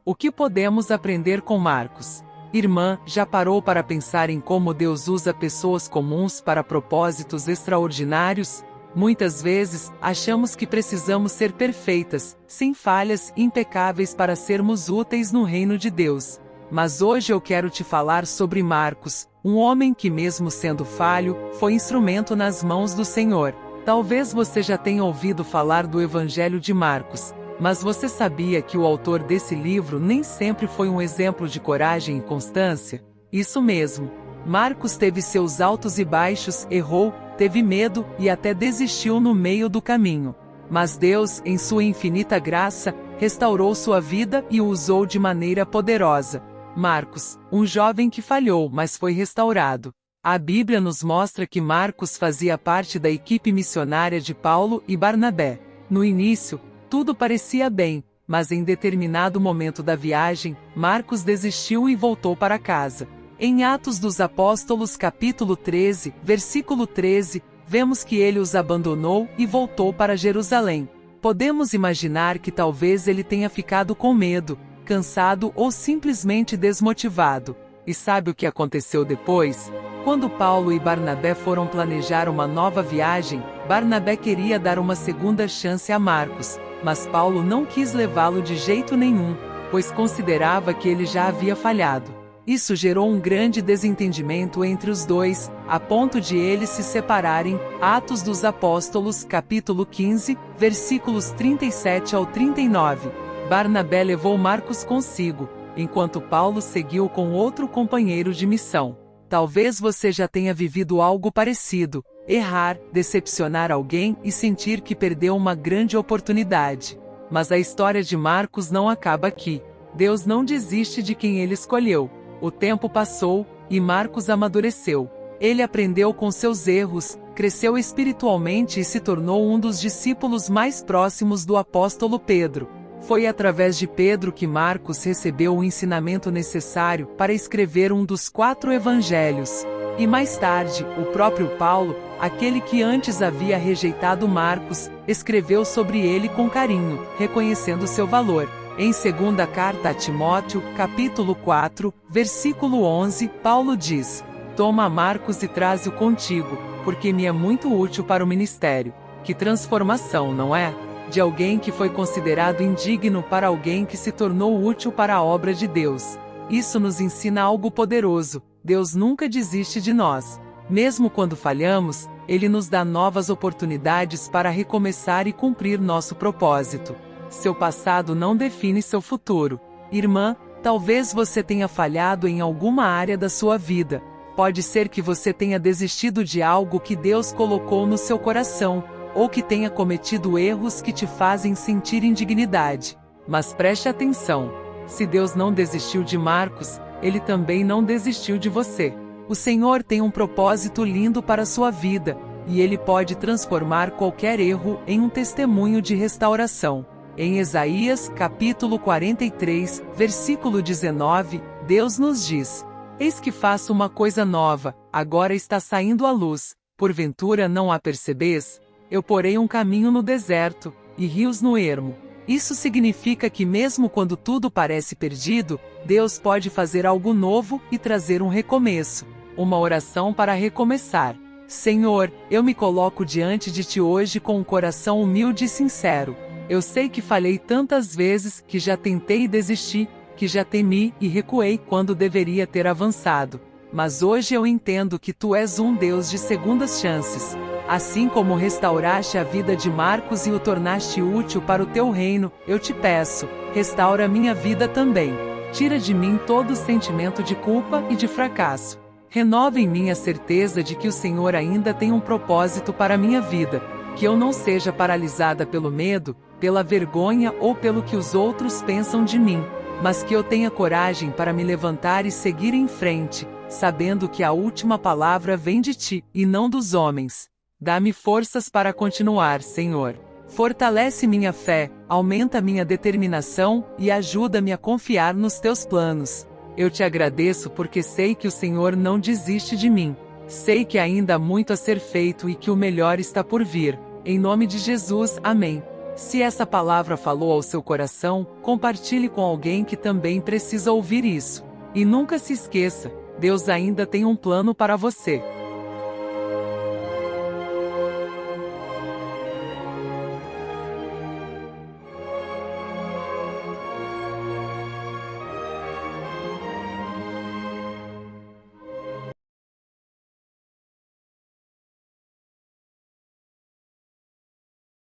O que podemos aprender com Marcos? Irmã, já parou para pensar em como Deus usa pessoas comuns para propósitos extraordinários? Muitas vezes, achamos que precisamos ser perfeitas, sem falhas, impecáveis para sermos úteis no reino de Deus. Mas hoje eu quero te falar sobre Marcos, um homem que mesmo sendo falho, foi instrumento nas mãos do Senhor. Talvez você já tenha ouvido falar do Evangelho de Marcos, mas você sabia que o autor desse livro nem sempre foi um exemplo de coragem e constância? Isso mesmo. Marcos teve seus altos e baixos, errou, teve medo e até desistiu no meio do caminho. Mas Deus, em sua infinita graça, restaurou sua vida e o usou de maneira poderosa. Marcos, um jovem que falhou, mas foi restaurado. A Bíblia nos mostra que Marcos fazia parte da equipe missionária de Paulo e Barnabé. No início, tudo parecia bem, mas em determinado momento da viagem, Marcos desistiu e voltou para casa. Em Atos dos Apóstolos capítulo 13, versículo 13, vemos que ele os abandonou e voltou para Jerusalém. Podemos imaginar que talvez ele tenha ficado com medo, cansado ou simplesmente desmotivado. E sabe o que aconteceu depois? Quando Paulo e Barnabé foram planejar uma nova viagem, Barnabé queria dar uma segunda chance a Marcos, mas Paulo não quis levá-lo de jeito nenhum, pois considerava que ele já havia falhado. Isso gerou um grande desentendimento entre os dois, a ponto de eles se separarem. Atos dos Apóstolos, capítulo 15, versículos 37 ao 39. Barnabé levou Marcos consigo, enquanto Paulo seguiu com outro companheiro de missão. Talvez você já tenha vivido algo parecido, errar, decepcionar alguém e sentir que perdeu uma grande oportunidade. Mas a história de Marcos não acaba aqui. Deus não desiste de quem ele escolheu. O tempo passou, e Marcos amadureceu. Ele aprendeu com seus erros, cresceu espiritualmente e se tornou um dos discípulos mais próximos do apóstolo Pedro. Foi através de Pedro que Marcos recebeu o ensinamento necessário para escrever um dos 4 evangelhos. E mais tarde, o próprio Paulo, aquele que antes havia rejeitado Marcos, escreveu sobre ele com carinho, reconhecendo seu valor. Em segunda carta a Timóteo, capítulo 4, versículo 11, Paulo diz: "Toma Marcos e traze-o contigo, porque me é muito útil para o ministério." Que transformação, não é? De alguém que foi considerado indigno para alguém que se tornou útil para a obra de Deus. Isso nos ensina algo poderoso: Deus nunca desiste de nós. Mesmo quando falhamos, Ele nos dá novas oportunidades para recomeçar e cumprir nosso propósito. Seu passado não define seu futuro. Irmã, talvez você tenha falhado em alguma área da sua vida. Pode ser que você tenha desistido de algo que Deus colocou no seu coração, ou que tenha cometido erros que te fazem sentir indignidade. Mas preste atenção: se Deus não desistiu de Marcos, Ele também não desistiu de você. O Senhor tem um propósito lindo para a sua vida, e Ele pode transformar qualquer erro em um testemunho de restauração. Em Isaías, capítulo 43, versículo 19, Deus nos diz: "Eis que faço uma coisa nova, agora está saindo à luz, porventura não a percebes? Eu porei um caminho no deserto, e rios no ermo." Isso significa que mesmo quando tudo parece perdido, Deus pode fazer algo novo e trazer um recomeço. Uma oração para recomeçar. Senhor, eu me coloco diante de Ti hoje com um coração humilde e sincero. Eu sei que falhei tantas vezes, que já tentei e desisti, que já temi e recuei quando deveria ter avançado. Mas hoje eu entendo que Tu és um Deus de segundas chances. Assim como restauraste a vida de Marcos e o tornaste útil para o Teu reino, eu te peço, restaura minha vida também. Tira de mim todo o sentimento de culpa e de fracasso. Renova em mim a certeza de que o Senhor ainda tem um propósito para a minha vida. Que eu não seja paralisada pelo medo, pela vergonha ou pelo que os outros pensam de mim, mas que eu tenha coragem para me levantar e seguir em frente, sabendo que a última palavra vem de Ti, e não dos homens. Dá-me forças para continuar, Senhor. Fortalece minha fé, aumenta minha determinação, e ajuda-me a confiar nos Teus planos. Eu Te agradeço porque sei que o Senhor não desiste de mim. Sei que ainda há muito a ser feito e que o melhor está por vir. Em nome de Jesus, amém. Se essa palavra falou ao seu coração, compartilhe com alguém que também precisa ouvir isso. E nunca se esqueça, Deus ainda tem um plano para você.